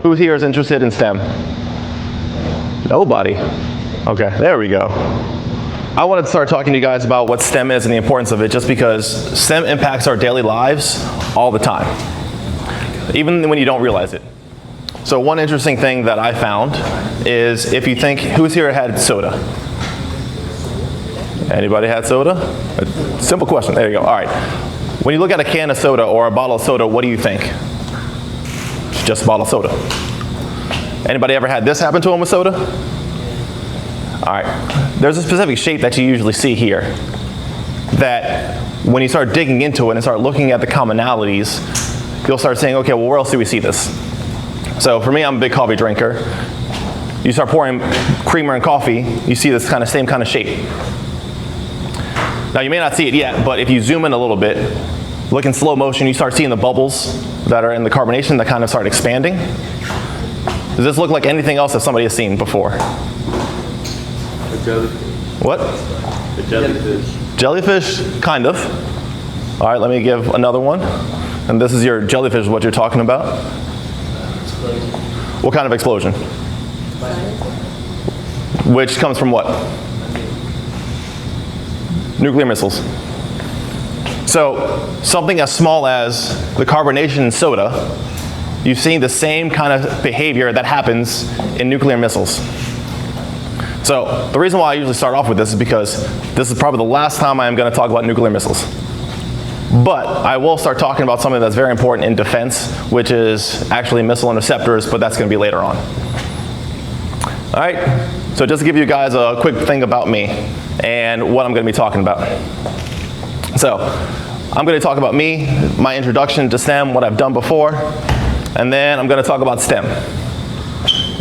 Who here is interested in STEM? Nobody. Okay, there we go. I wanted to start talking to you guys about what STEM is and the importance of it, just because STEM impacts our daily lives all the time, even when you don't realize it. So one interesting thing that I found is, if you think, who's here had soda? Anybody had soda? A simple question, there you go, all right. When you look at a can of soda or a bottle of soda, what do you think? It's just a bottle of soda. Anybody ever had this happen to them with soda? All right, there's a specific shape that you usually see here that when you start digging into it and start looking at the commonalities, you'll start saying, okay, well, where else do we see this? So for me, I'm a big coffee drinker. You start pouring creamer in coffee, you see this same kind of shape. Now you may not see it yet, but if you zoom in a little bit, look in slow motion, you start seeing the bubbles that are in the carbonation that kind of start expanding. Does this look like anything else that somebody has seen before? A jellyfish. What? A jellyfish. Jellyfish, kind of. All right, let me give another one. And this is your jellyfish, what you're talking about. Explosion. What kind of explosion? Which comes from what? Nuclear missiles. So something as small as the carbonation in soda, you've seen the same kind of behavior that happens in nuclear missiles. So the reason why I usually start off with this is because this is probably the last time I'm going to talk about nuclear missiles. But I will start talking about something that's very important in defense, which is actually missile interceptors, but that's going to be later on. All right, so just to give you guys a quick thing about me and what I'm going to be talking about. So I'm going to talk about me, my introduction to STEM, what I've done before, and then I'm going to talk about STEM.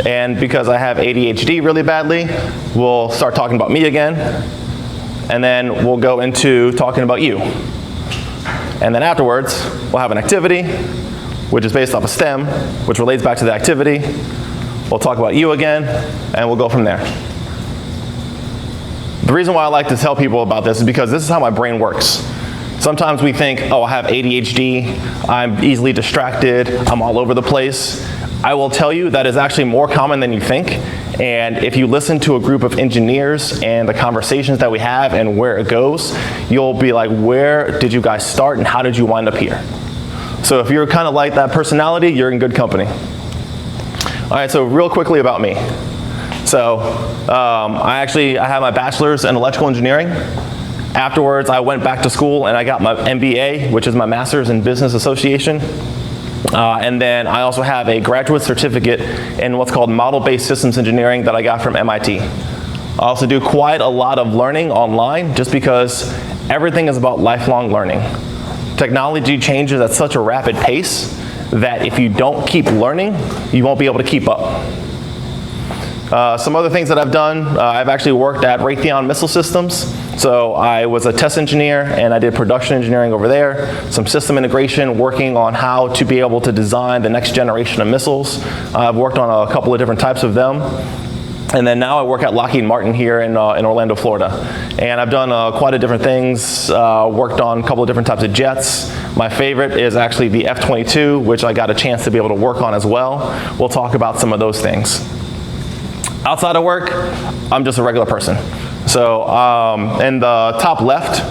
And because I have ADHD really badly, we'll start talking about me again, and then we'll go into talking about you. And then afterwards, we'll have an activity, which is based off of STEM, which relates back to the activity. We'll talk about you again, and we'll go from there. The reason why I like to tell people about this is because this is how my brain works. Sometimes we think, oh, I have ADHD, I'm easily distracted, I'm all over the place. I will tell you that is actually more common than you think. And if you listen to a group of engineers and the conversations that we have and where it goes, you'll be like, where did you guys start and how did you wind up here? So if you're kind of like that personality, you're in good company. All right, so real quickly about me. So I have my bachelor's in electrical engineering. Afterwards, I went back to school and I got my MBA, which is my master's in business association. And then I also have a graduate certificate in what's called model-based systems engineering that I got from MIT. I also do quite a lot of learning online just because everything is about lifelong learning. Technology changes at such a rapid pace that if you don't keep learning, you won't be able to keep up. Some other things that I've done, I've actually worked at Raytheon Missile Systems. So I was a test engineer and I did production engineering over there, some system integration, working on how to be able to design the next generation of missiles. I've worked on a couple of different types of them. And then now I work at Lockheed Martin here in Orlando, Florida. And I've done quite a different things, worked on a couple of different types of jets. My favorite is actually the F-22, which I got a chance to be able to work on as well. We'll talk about some of those things. Outside of work, I'm just a regular person. So in the top left,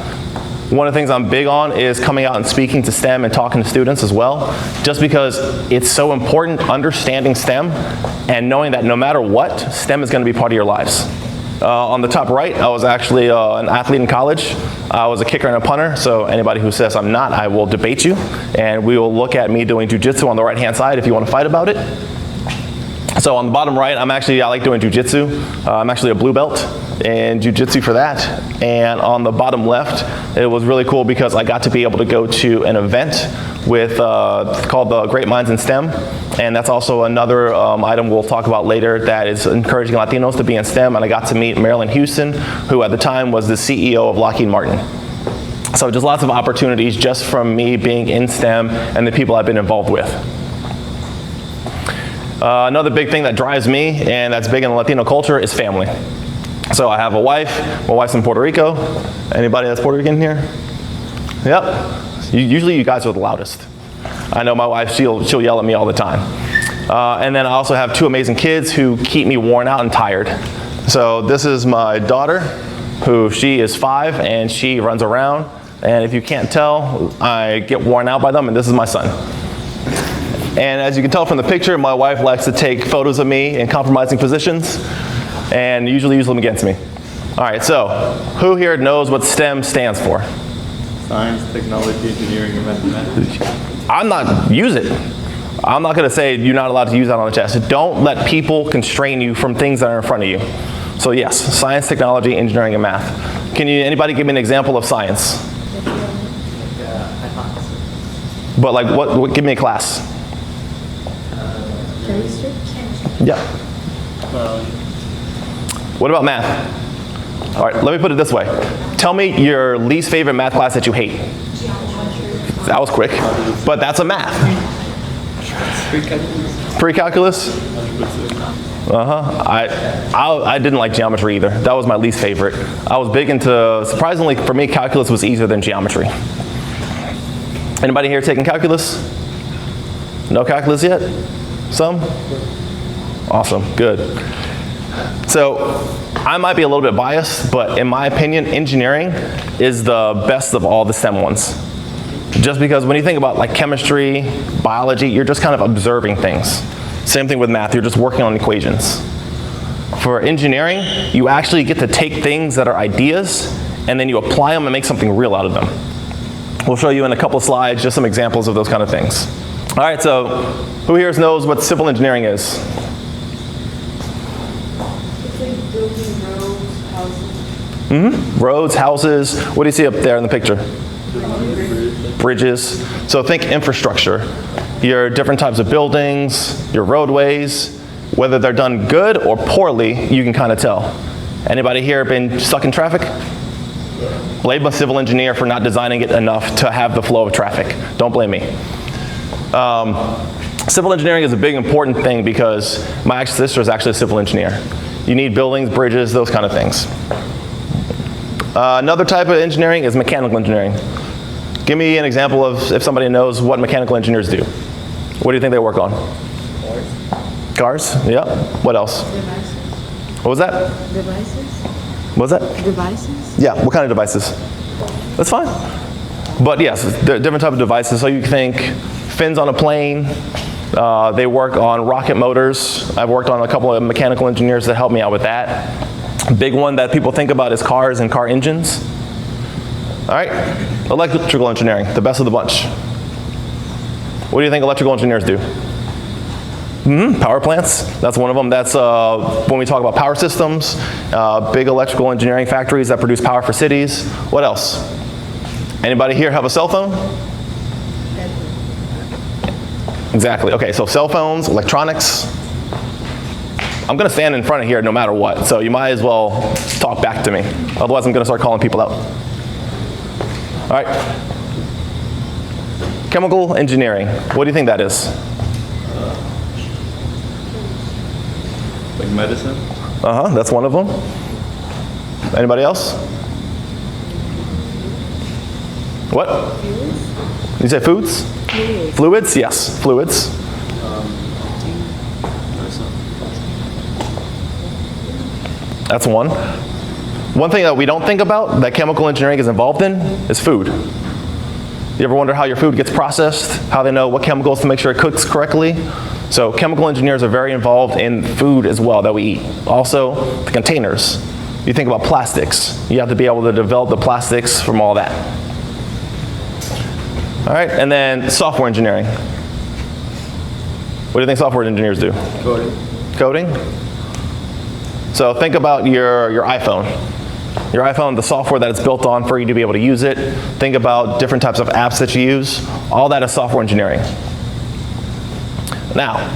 one of the things I'm big on is coming out and speaking to STEM and talking to students as well, just because it's so important understanding STEM and knowing that no matter what, STEM is going to be part of your lives. On the top right, I was actually an athlete in college. I was a kicker and a punter, so anybody who says I'm not, I will debate you, and we will look at me doing jiu-jitsu on the right-hand side if you want to fight about it. So on the bottom right, I like doing jiu-jitsu. I'm actually a blue belt in jiu-jitsu for that. And on the bottom left, it was really cool because I got to be able to go to an event with called the Great Minds in STEM. And that's also another item we'll talk about later that is encouraging Latinos to be in STEM. And I got to meet Marilyn Houston, who at the time was the CEO of Lockheed Martin. So just lots of opportunities just from me being in STEM and the people I've been involved with. Another big thing that drives me and that's big in Latino culture is family. So I have a wife. My wife's in Puerto Rico. Anybody that's Puerto Rican here? Yep. Usually you guys are the loudest. I know my wife, she'll yell at me all the time. And then I also have 2 amazing kids who keep me worn out and tired. So this is my daughter, who she is 5 and she runs around. And if you can't tell, I get worn out by them, and this is my son. And as you can tell from the picture, my wife likes to take photos of me in compromising positions and usually use them against me. All right, so who here knows what STEM stands for? Science, technology, engineering, and mathematics. I'm not going to say you're not allowed to use that on the test. Don't let people constrain you from things that are in front of you. So yes, science, technology, engineering, and math. Can anybody give me an example of science? But like what give me a class. Chemistry? Yeah. What about math? All right, let me put it this way. Tell me your least favorite math class that you hate. Geometry. That was quick, but that's a math. Pre-calculus? I didn't like geometry either. That was my least favorite. I was big into, surprisingly for me, calculus was easier than geometry. Anybody here taking calculus? No calculus yet? Some? Awesome, good. So I might be a little bit biased, but in my opinion, engineering is the best of all the STEM ones. Just because when you think about like chemistry, biology, you're just kind of observing things. Same thing with math, you're just working on equations. For engineering, you actually get to take things that are ideas and then you apply them and make something real out of them. We'll show you in a couple slides just some examples of those kind of things. All right, so who here knows what civil engineering is? It's like building roads, houses. Roads, houses, what do you see up there in the picture? Bridges. So think infrastructure. Your different types of buildings, your roadways, whether they're done good or poorly, you can kind of tell. Anybody here been stuck in traffic? Blame a civil engineer for not designing it enough to have the flow of traffic. Don't blame me. Civil engineering is a big important thing because my sister is actually a civil engineer. You need buildings, bridges, those kind of things. Another type of engineering is mechanical engineering. Give me an example of if somebody knows what mechanical engineers do. What do you think they work on? Cars? Yeah. What else? Devices. What was that? Devices. What was that? Devices. Yeah, what kind of devices? That's fine. But yes, there are different types of devices. So you think fins on a plane, they work on rocket motors. I've worked on a couple of mechanical engineers that help me out with that. Big one that people think about is cars and car engines. All right, electrical engineering, the best of the bunch. What do you think electrical engineers do? Power plants, that's one of them. That's when we talk about power systems, big electrical engineering factories that produce power for cities. What else? Anybody here have a cell phone? Exactly, okay, so cell phones, electronics. I'm gonna stand in front of here no matter what, so you might as well talk back to me. Otherwise I'm gonna start calling people out. All right, chemical engineering, what do you think that is? Like medicine? That's one of them. Anybody else? What? Fluids. You say foods? Fluids. Fluids, yes, fluids. That's one. One thing that we don't think about that chemical engineering is involved in is food. You ever wonder how your food gets processed? How they know what chemicals to make sure it cooks correctly? So chemical engineers are very involved in food as well that we eat. Also, the containers. You think about plastics. You have to be able to develop the plastics from all that. All right, and then software engineering. What do you think software engineers do? Coding. Coding? So think about your iPhone. Your iPhone, the software that it's built on for you to be able to use it. Think about different types of apps that you use. All that is software engineering. Now,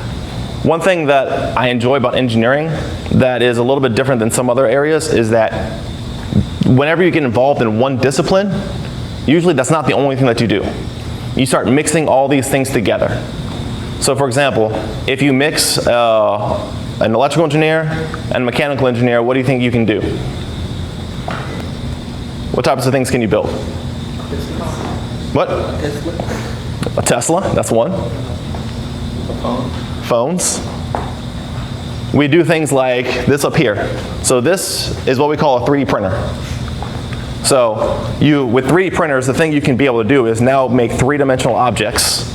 one thing that I enjoy about engineering that is a little bit different than some other areas is that whenever you get involved in one discipline, usually that's not the only thing that you do. You start mixing all these things together. So for example, if you mix an electrical engineer and a mechanical engineer, what do you think you can do? What types of things can you build? What? A Tesla, that's one. A phone? phones. We do things like this up here. So this is what we call a 3D printer. So with 3D printers, the thing you can be able to do is now make three-dimensional objects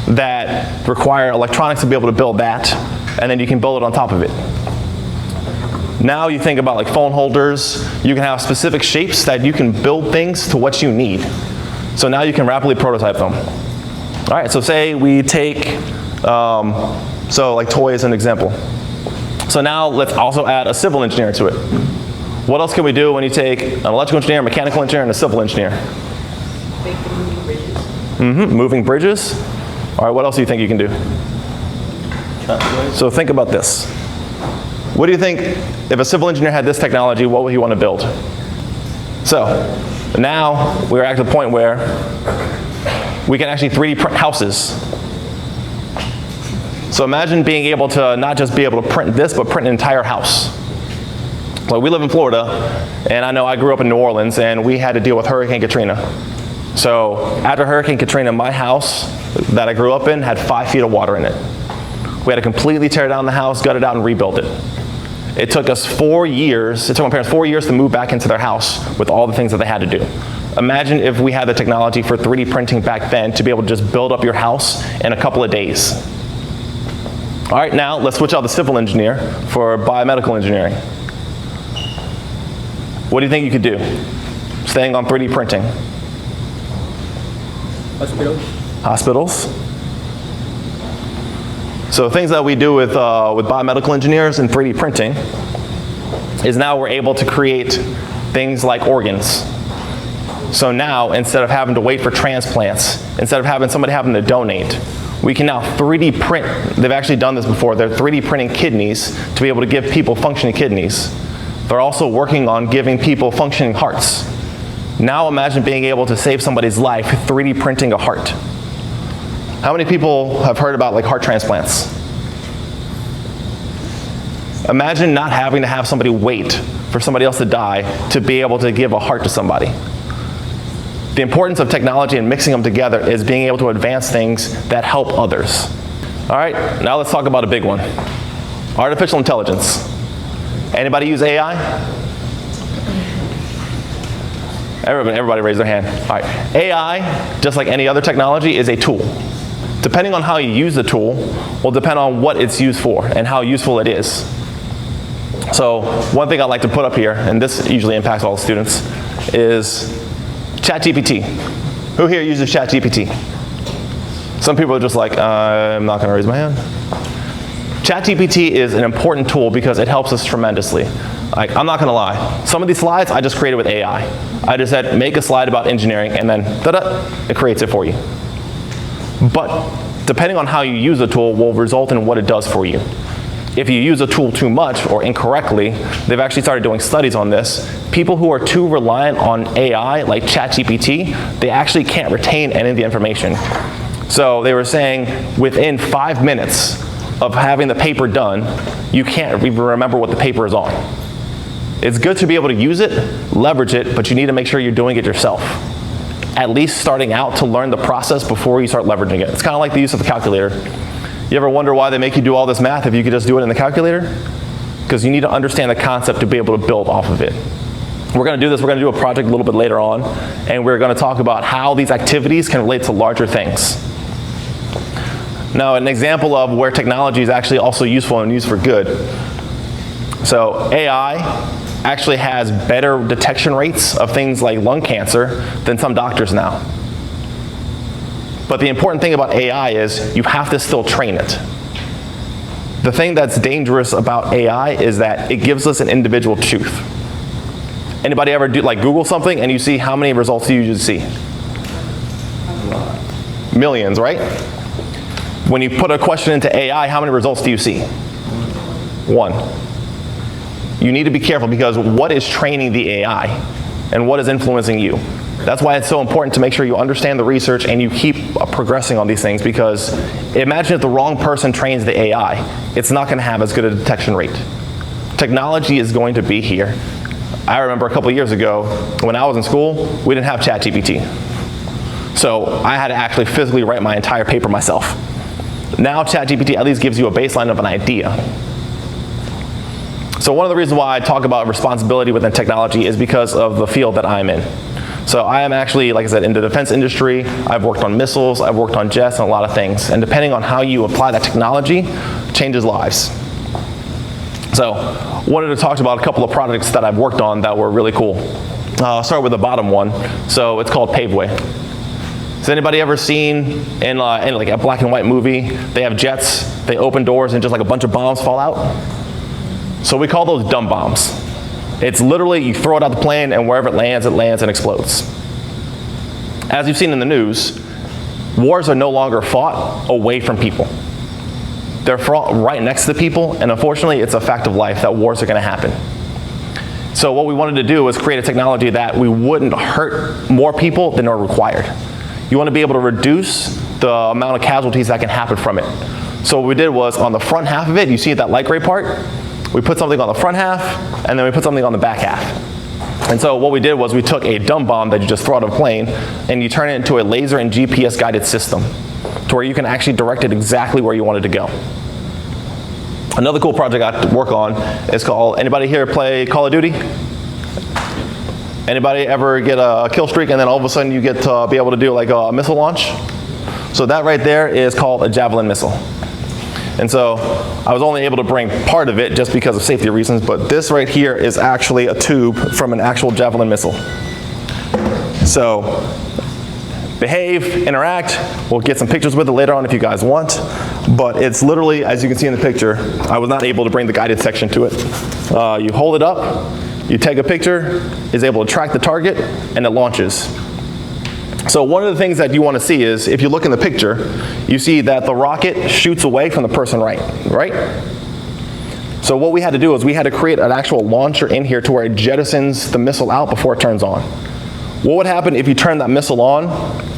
that require electronics to be able to build that, and then you can build it on top of it. Now you think about like phone holders, you can have specific shapes that you can build things to what you need. So now you can rapidly prototype them. All right, so say we take, so like toy as an example. So now let's also add a civil engineer to it. What else can we do when you take an electrical engineer, a mechanical engineer, and a civil engineer? Make the moving bridges. Mm-hmm, moving bridges. All right, what else do you think you can do? So think about this. What do you think, if a civil engineer had this technology, what would he want to build? So now we're at the point where we can actually 3D print houses. So imagine being able to not just be able to print this, but print an entire house. So we live in Florida, and I know I grew up in New Orleans, and we had to deal with Hurricane Katrina. So after Hurricane Katrina, my house that I grew up in had 5 feet of water in it. We had to completely tear down the house, gut it out, and rebuild it. It took us 4 years, it took my parents 4 years to move back into their house with all the things that they had to do. Imagine if we had the technology for 3D printing back then to be able to just build up your house in a couple of days. All right, now let's switch out the civil engineer for biomedical engineering. What do you think you could do? Staying on 3D printing. Hospitals. So things that we do with biomedical engineers and 3D printing is now we're able to create things like organs. So now, instead of having to wait for transplants, instead of having somebody having to donate, we can now 3D print. They've actually done this before. They're 3D printing kidneys to be able to give people functioning kidneys. They're also working on giving people functioning hearts. Now imagine being able to save somebody's life 3D printing a heart. How many people have heard about like heart transplants? Imagine not having to have somebody wait for somebody else to die to be able to give a heart to somebody. The importance of technology and mixing them together is being able to advance things that help others. All right, now let's talk about a big one. Artificial intelligence. Anybody use AI? Everybody raise their hand. All right, AI, just like any other technology, is a tool. Depending on how you use the tool will depend on what it's used for and how useful it is. So one thing I like to put up here, and this usually impacts all the students, is ChatGPT. Who here uses ChatGPT? Some people are just like, I'm not going to raise my hand. ChatGPT is an important tool because it helps us tremendously. Like, I'm not going to lie. Some of these slides I just created with AI. I just said, make a slide about engineering, and then ta-da, it creates it for you. But depending on how you use the tool will result in what it does for you. If you use a tool too much or incorrectly, they've actually started doing studies on this. People who are too reliant on AI, like ChatGPT, they actually can't retain any of the information. So they were saying within 5 minutes of having the paper done, you can't even remember what the paper is on. It's good to be able to use it, leverage it, but you need to make sure you're doing it yourself. At least starting out to learn the process before you start leveraging it. It's kind of like the use of a calculator. You ever wonder why they make you do all this math if you could just do it in the calculator? Because you need to understand the concept to be able to build off of it. We're going to do this, we're going to do a project a little bit later on, and we're going to talk about how these activities can relate to larger things. Now, an example of where technology is actually also useful and used for good. So AI actually has better detection rates of things like lung cancer than some doctors now. But the important thing about AI is you have to still train it. The thing that's dangerous about AI is that it gives us an individual truth. Anybody ever do like Google something and you see how many results do you usually see? Millions, right? When you put a question into AI, how many results do you see? 1. You need to be careful because what is training the AI and what is influencing you? That's why it's so important to make sure you understand the research and you keep progressing on these things, because imagine if the wrong person trains the AI, it's not going to have as good a detection rate. Technology is going to be here. I remember a couple of years ago when I was in school, we didn't have ChatGPT. So I had to actually physically write my entire paper myself. Now ChatGPT at least gives you a baseline of an idea. So one of the reasons why I talk about responsibility within technology is because of the field that I'm in. So I am actually, like I said, in the defense industry. I've worked on missiles, I've worked on jets, and a lot of things. And depending on how you apply that technology, changes lives. So wanted to talk about a couple of projects that I've worked on that were really cool. I'll start with the bottom one. So it's called Paveway. Has anybody ever seen in like a black and white movie, they have jets, they open doors and just like a bunch of bombs fall out? So we call those dumb bombs. It's literally, you throw it out the plane and wherever it lands and explodes. As you've seen in the news, wars are no longer fought away from people. They're fought right next to people, and unfortunately it's a fact of life that wars are gonna happen. So what we wanted to do was create a technology that we wouldn't hurt more people than are required. You wanna be able to reduce the amount of casualties that can happen from it. So what we did was, on the front half of it, you see that light gray part? We put something on the front half, and then we put something on the back half. And so what we did was we took a dumb bomb that you just throw out of a plane, and you turn it into a laser and GPS guided system, to where you can actually direct it exactly where you want it to go. Another cool project I work on is called, anybody here play Call of Duty? Anybody ever get a kill streak and then all of a sudden you get to be able to do like a missile launch? So that right there is called a javelin missile. And so I was only able to bring part of it just because of safety reasons, but this right here is actually a tube from an actual javelin missile. So behave, interact, we'll get some pictures with it later on if you guys want, but it's literally, as you can see in the picture, I was not able to bring the guided section to it. You hold it up, you take a picture, is able to track the target, and it launches. So one of the things that you want to see is, if you look in the picture, you see that the rocket shoots away from the person right? So what we had to do is we had to create an actual launcher in here to where it jettisons the missile out before it turns on. What would happen if you turn that missile on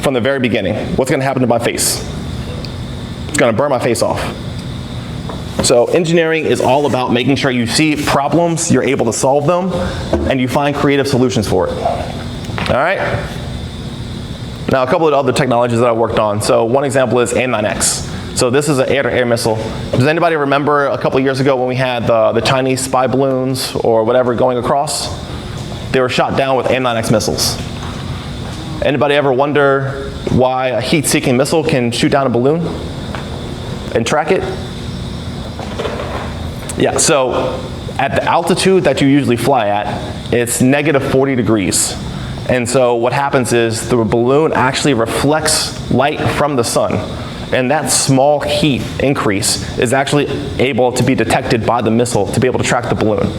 from the very beginning? What's going to happen to my face? It's going to burn my face off. So engineering is all about making sure you see problems, you're able to solve them, and you find creative solutions for it. All right? Now a couple of other technologies that I worked on. So one example is N9X. So this is an air-to-air missile. Does anybody remember a couple of years ago when we had the Chinese spy balloons or whatever going across? They were shot down with N9X missiles. Anybody ever wonder why a heat-seeking missile can shoot down a balloon and track it? Yeah, so at the altitude that you usually fly at, it's negative 40 degrees. And so what happens is the balloon actually reflects light from the sun. And that small heat increase is actually able to be detected by the missile to be able to track the balloon.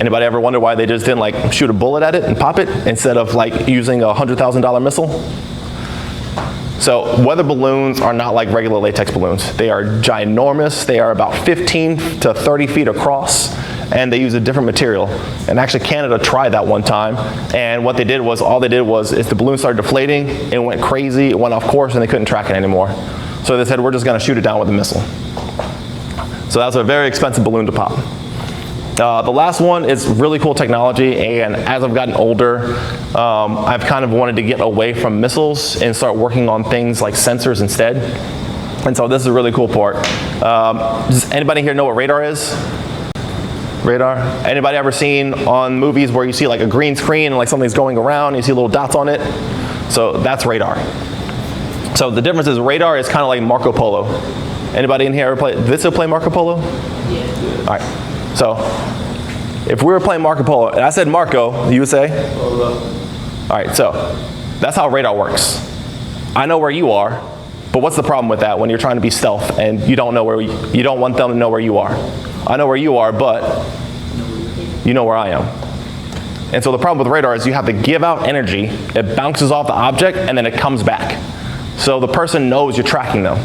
Anybody ever wonder why they just didn't like shoot a bullet at it and pop it instead of like using a $100,000 missile? So weather balloons are not like regular latex balloons. They are ginormous. They are about 15 to 30 feet across, and they use a different material. And actually Canada tried that one time, and what they did was, all they did was, is the balloon started deflating, it went crazy, it went off course, and they couldn't track it anymore. So they said, we're just gonna shoot it down with a missile. So that was a very expensive balloon to pop. The last one is really cool technology, and as I've gotten older, I've kind of wanted to get away from missiles and start working on things like sensors instead. And so this is a really cool part. Does anybody here know what radar is? Radar? Anybody ever seen on movies where you see like a green screen and like something's going around and you see little dots on it? So that's radar. So the difference is radar is kind of like Marco Polo. Anybody in here ever play, did they still play Marco Polo? Yeah. All right. So, if we were playing Marco Polo, and I said Marco, you would say? Polo. All right, so that's how radar works. I know where you are, but what's the problem with that when you're trying to be stealth and you don't know where you don't want them to know where you are? I know where you are, but you know where I am. And so the problem with radar is you have to give out energy, it bounces off the object, and then it comes back. So the person knows you're tracking them.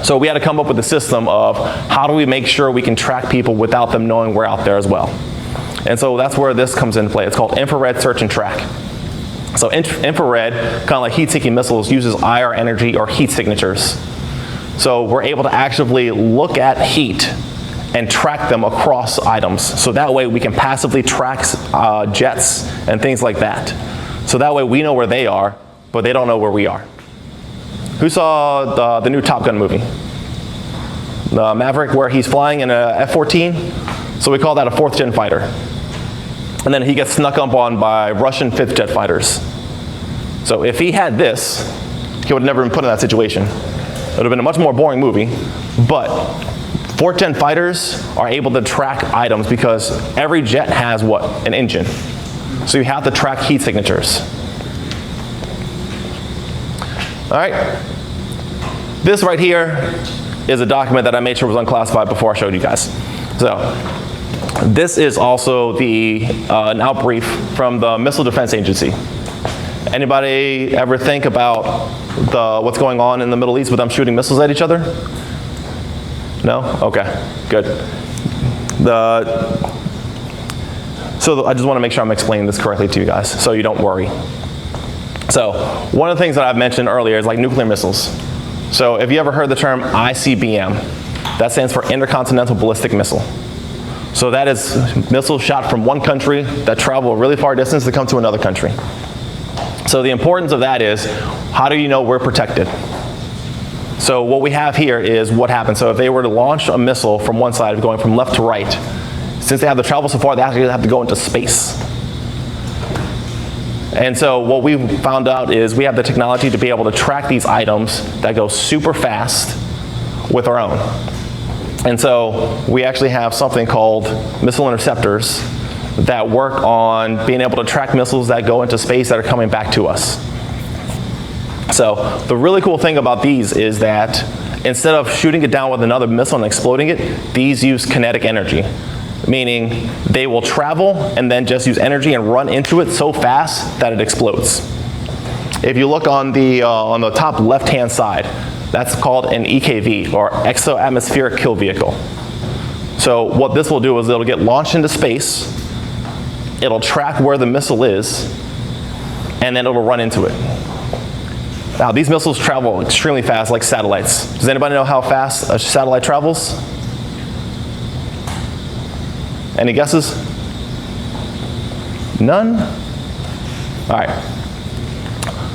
So we had to come up with a system of how do we make sure we can track people without them knowing we're out there as well. And so that's where this comes into play. It's called infrared search and track. So infrared, kind of like heat-seeking missiles, uses IR energy or heat signatures. So we're able to actively look at heat and track them across items. So that way we can passively track jets and things like that. So that way we know where they are, but they don't know where we are. Who saw the new Top Gun movie? The Maverick, where he's flying in a F-14. So we call that a 4th gen fighter. And then he gets snuck up on by Russian 5th jet fighters. So if he had this, he would have never been put in that situation. It would have been a much more boring movie, but 4th gen fighters are able to track items because every jet has what? An engine. So you have to track heat signatures. All right. This right here is a document that I made sure was unclassified before I showed you guys. So this is also the an outbrief from the Missile Defense Agency. Anybody ever think about what's going on in the Middle East with them shooting missiles at each other? No? Okay, good. So I just want to make sure I'm explaining this correctly to you guys, so you don't worry. So one of the things that I've mentioned earlier is like nuclear missiles. So if you ever heard the term ICBM, that stands for Intercontinental Ballistic Missile. So that is missiles shot from one country that travel a really far distance to come to another country. So the importance of that is, how do you know we're protected? So what we have here is what happens. So if they were to launch a missile from one side, going from left to right, since they have to travel so far, they actually have to go into space. And so what we found out is we have the technology to be able to track these items that go super fast with our own. And so we actually have something called missile interceptors that work on being able to track missiles that go into space that are coming back to us. So the really cool thing about these is that instead of shooting it down with another missile and exploding it, these use kinetic energy, meaning they will travel and then just use energy and run into it so fast that it explodes. If you look on the top left-hand side, that's called an EKV, or exo-atmospheric kill vehicle. So what this will do is it'll get launched into space, it'll track where the missile is, and then it'll run into it. Now these missiles travel extremely fast, like satellites. Does anybody know how fast a satellite travels? Any guesses? None? All right.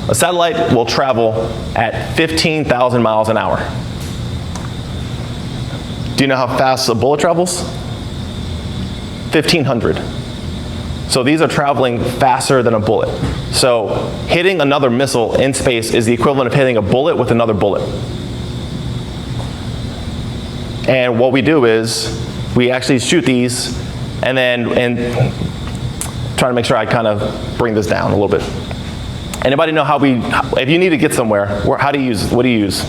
A satellite will travel at 15,000 miles an hour. Do you know how fast a bullet travels? 1,500. So these are traveling faster than a bullet. So hitting another missile in space is the equivalent of hitting a bullet with another bullet. And what we do is we actually shoot these and try to make sure I kind of bring this down a little bit. Anybody know if you need to get somewhere, what do you use?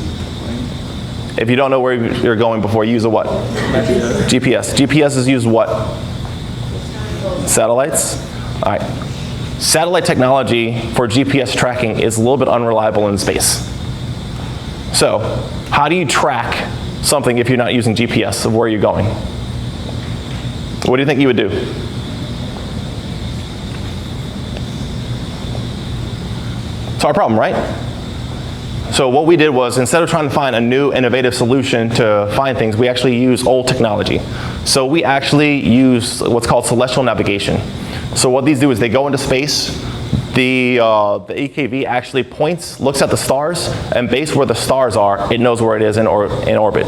If you don't know where you're going before, you use a what? GPS. GPS is used what? Satellites? All right. Satellite technology for GPS tracking is a little bit unreliable in space. So, how do you track something if you're not using GPS of where you're going? What do you think you would do? It's our problem, right? So what we did was, instead of trying to find a new innovative solution to find things, we actually use old technology. So we actually use what's called celestial navigation. So what these do is they go into space, the EKV actually looks at the stars, and based where the stars are, it knows where it is in orbit.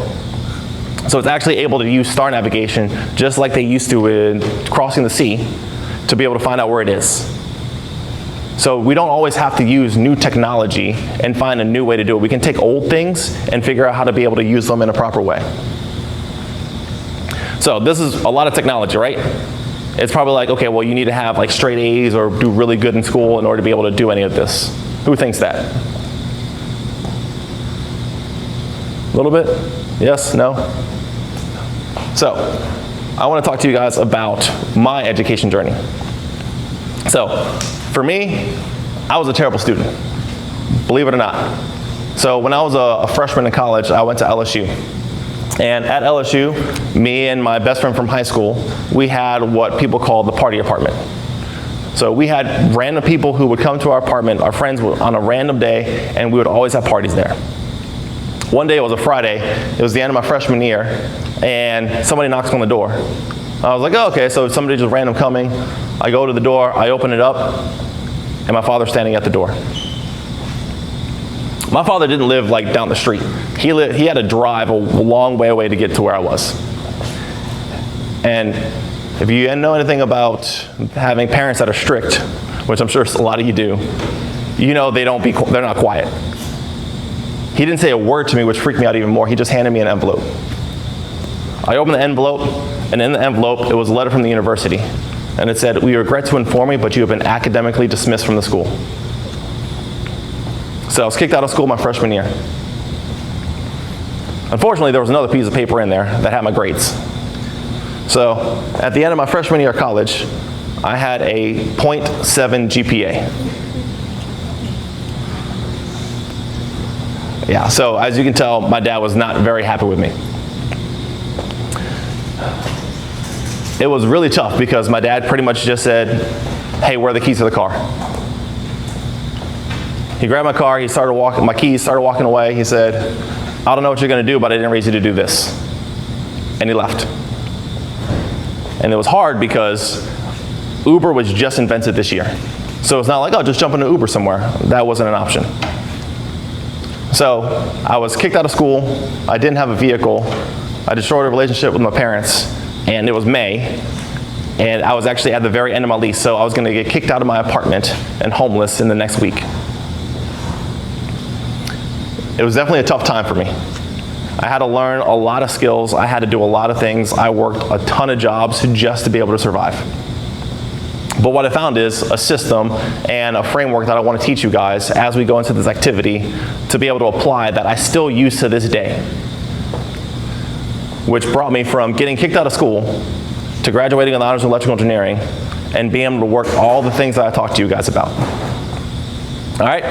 So it's actually able to use star navigation just like they used to in crossing the sea to be able to find out where it is. So we don't always have to use new technology and find a new way to do it. We can take old things and figure out how to be able to use them in a proper way. So this is a lot of technology, right? It's probably like, okay, well, you need to have like straight A's or do really good in school in order to be able to do any of this. Who thinks that? A little bit? Yes? No? So I want to talk to you guys about my education journey. So for me, I was a terrible student, believe it or not. So when I was a freshman in college, I went to LSU. And at LSU, me and my best friend from high school, we had what people call the party apartment. So we had random people who would come to our apartment, our friends, on a random day, and we would always have parties there. One day, it was a Friday, it was the end of my freshman year, and somebody knocks on the door. I was like, oh, okay, so somebody just random coming. I go to the door, I open it up, and my father's standing at the door. My father didn't live like down the street. He had to drive a long way away to get to where I was. And if you know anything about having parents that are strict, which I'm sure a lot of you do, you know they're not quiet. He didn't say a word to me, which freaked me out even more. He just handed me an envelope. I opened the envelope, and in the envelope, it was a letter from the university. And it said, "We regret to inform you, but you have been academically dismissed from the school." So I was kicked out of school my freshman year. Unfortunately, there was another piece of paper in there that had my grades. So at the end of my freshman year of college, I had a 0.7 GPA. Yeah, so as you can tell, my dad was not very happy with me. It was really tough because my dad pretty much just said, "Hey, where are the keys to the car?" He grabbed my car, my keys, started walking away. He said, "I don't know what you're gonna do, but I didn't raise you to do this." And he left. And it was hard because Uber was just invented this year. So it's not like, oh, just jump into Uber somewhere. That wasn't an option. So I was kicked out of school. I didn't have a vehicle. I destroyed a relationship with my parents, and it was May. And I was actually at the very end of my lease, so I was gonna get kicked out of my apartment and homeless in the next week. It was definitely a tough time for me. I had to learn a lot of skills. I had to do a lot of things. I worked a ton of jobs just to be able to survive. But what I found is a system and a framework that I want to teach you guys as we go into this activity to be able to apply that I still use to this day, which brought me from getting kicked out of school to graduating with honors in electrical engineering and being able to work all the things that I talked to you guys about. All right?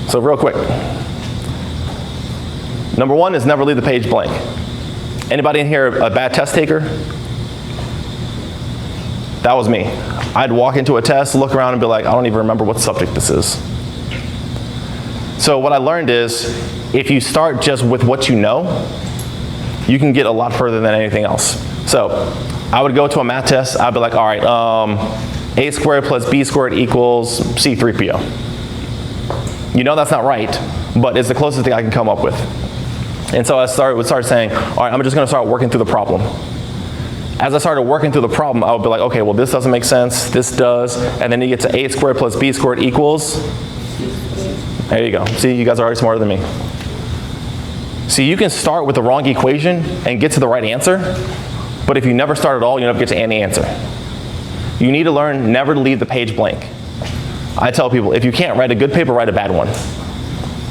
So real quick. Number one is never leave the page blank. Anybody in here a bad test taker? That was me. I'd walk into a test, look around and be like, I don't even remember what subject this is. So what I learned is, if you start just with what you know, you can get a lot further than anything else. So I would go to a math test, I'd be like, all right, a squared plus b squared equals C3PO. You know that's not right, but it's the closest thing I can come up with. And so I would start saying, all right, I'm just gonna start working through the problem. As I started working through the problem, I would be like, okay, well this doesn't make sense, this does, and then you get to a squared plus b squared equals, there you go. See, you guys are already smarter than me. See, you can start with the wrong equation and get to the right answer, but if you never start at all, you never get to any answer. You need to learn never to leave the page blank. I tell people, if you can't write a good paper, write a bad one.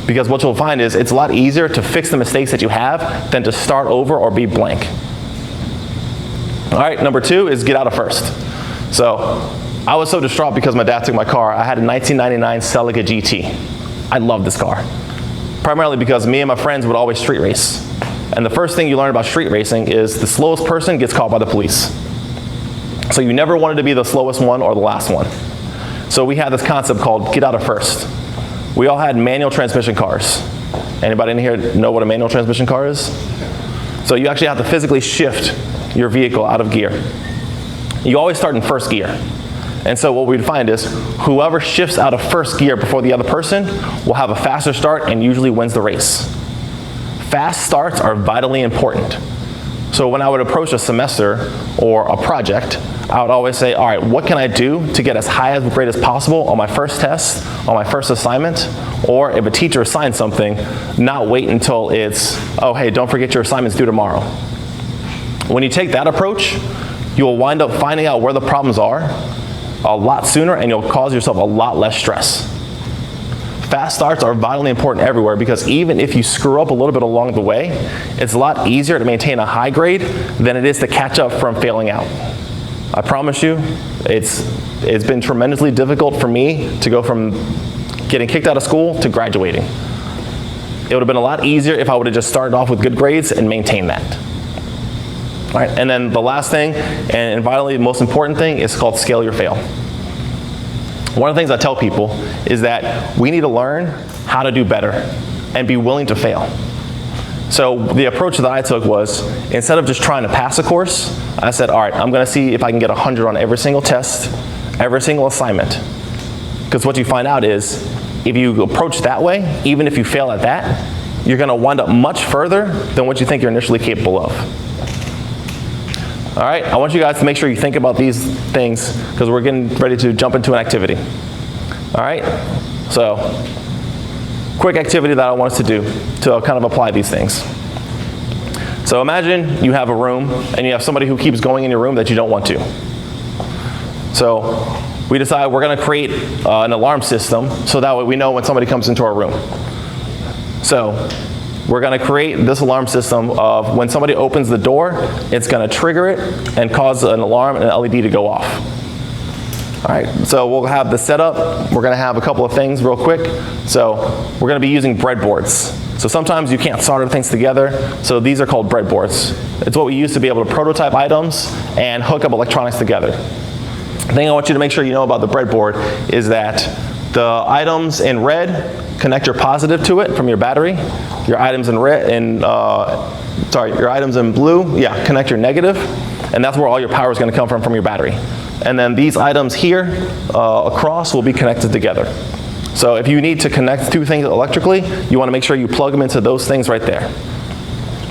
Because what you'll find is it's a lot easier to fix the mistakes that you have than to start over or be blank. All right, number two is get out of first. So I was so distraught because my dad took my car. I had a 1999 Celica GT. I love this car. Primarily because me and my friends would always street race. And the first thing you learn about street racing is the slowest person gets caught by the police. So you never wanted to be the slowest one or the last one. So we had this concept called get out of first. We all had manual transmission cars. Anybody in here know what a manual transmission car is? So you actually have to physically shift your vehicle out of gear. You always start in first gear. And so what we'd find is whoever shifts out of first gear before the other person will have a faster start and usually wins the race. Fast starts are vitally important. So when I would approach a semester or a project, I would always say, all right, what can I do to get as high of a grade as possible on my first test, on my first assignment, or if a teacher assigns something, not wait until it's, oh, hey, don't forget your assignment's due tomorrow. When you take that approach, you will wind up finding out where the problems are a lot sooner and you'll cause yourself a lot less stress. Fast starts are vitally important everywhere because even if you screw up a little bit along the way, it's a lot easier to maintain a high grade than it is to catch up from failing out. I promise you, it's been tremendously difficult for me to go from getting kicked out of school to graduating. It would have been a lot easier if I would have just started off with good grades and maintained that. All right, and then the last thing, and vitally the most important thing, is called scale your fail. One of the things I tell people is that we need to learn how to do better and be willing to fail. So the approach that I took was, instead of just trying to pass a course, I said, all right, I'm gonna see if I can get 100 on every single test, every single assignment. Because what you find out is, if you approach that way, even if you fail at that, you're going to wind up much further than what you think you're initially capable of. All right, I want you guys to make sure you think about these things because we're getting ready to jump into an activity. All right, so quick activity that I want us to do to kind of apply these things. So imagine you have a room and you have somebody who keeps going in your room that you don't want to. So we decide we're going to create an alarm system so that way we know when somebody comes into our room. So we're going to create this alarm system of when somebody opens the door, it's going to trigger it and cause an alarm and an LED to go off. All right, so we'll have the setup. We're going to have a couple of things real quick. So we're going to be using breadboards. So sometimes you can't solder things together, so these are called breadboards. It's what we use to be able to prototype items and hook up electronics together. The thing I want you to make sure you know about the breadboard is that the items in red connect your positive to it from your battery. Your items in your items in blue, connect your negative, and that's where all your power is going to come from your battery. And then these items here across will be connected together. So if you need to connect two things electrically, you want to make sure you plug them into those things right there.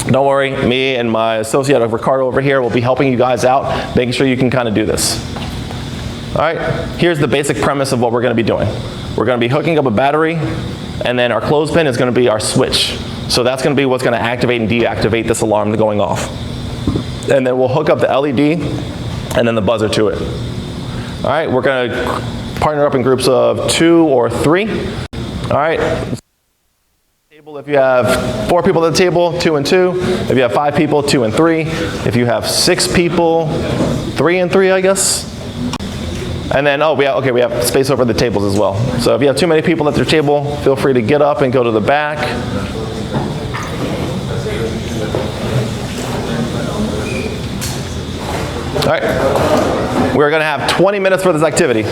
Don't worry, me and my associate Ricardo over here will be helping you guys out, making sure you can kind of do this. All right, here's the basic premise of what we're going to be doing. We're going to be hooking up a battery, and then our clothespin is going to be our switch. So that's going to be what's going to activate and deactivate this alarm going off. And then we'll hook up the LED and then the buzzer to it. All right, we're going to partner up in groups of 2 or 3. All right. If you have 4 people at the table, 2 and 2. If you have 5 people, 2 and 3. If you have 6 people, 3 and 3, I guess. And then, we have space over the tables as well. So if you have too many people at their table, feel free to get up and go to the back. All right. We're going to have 20 minutes for this activity.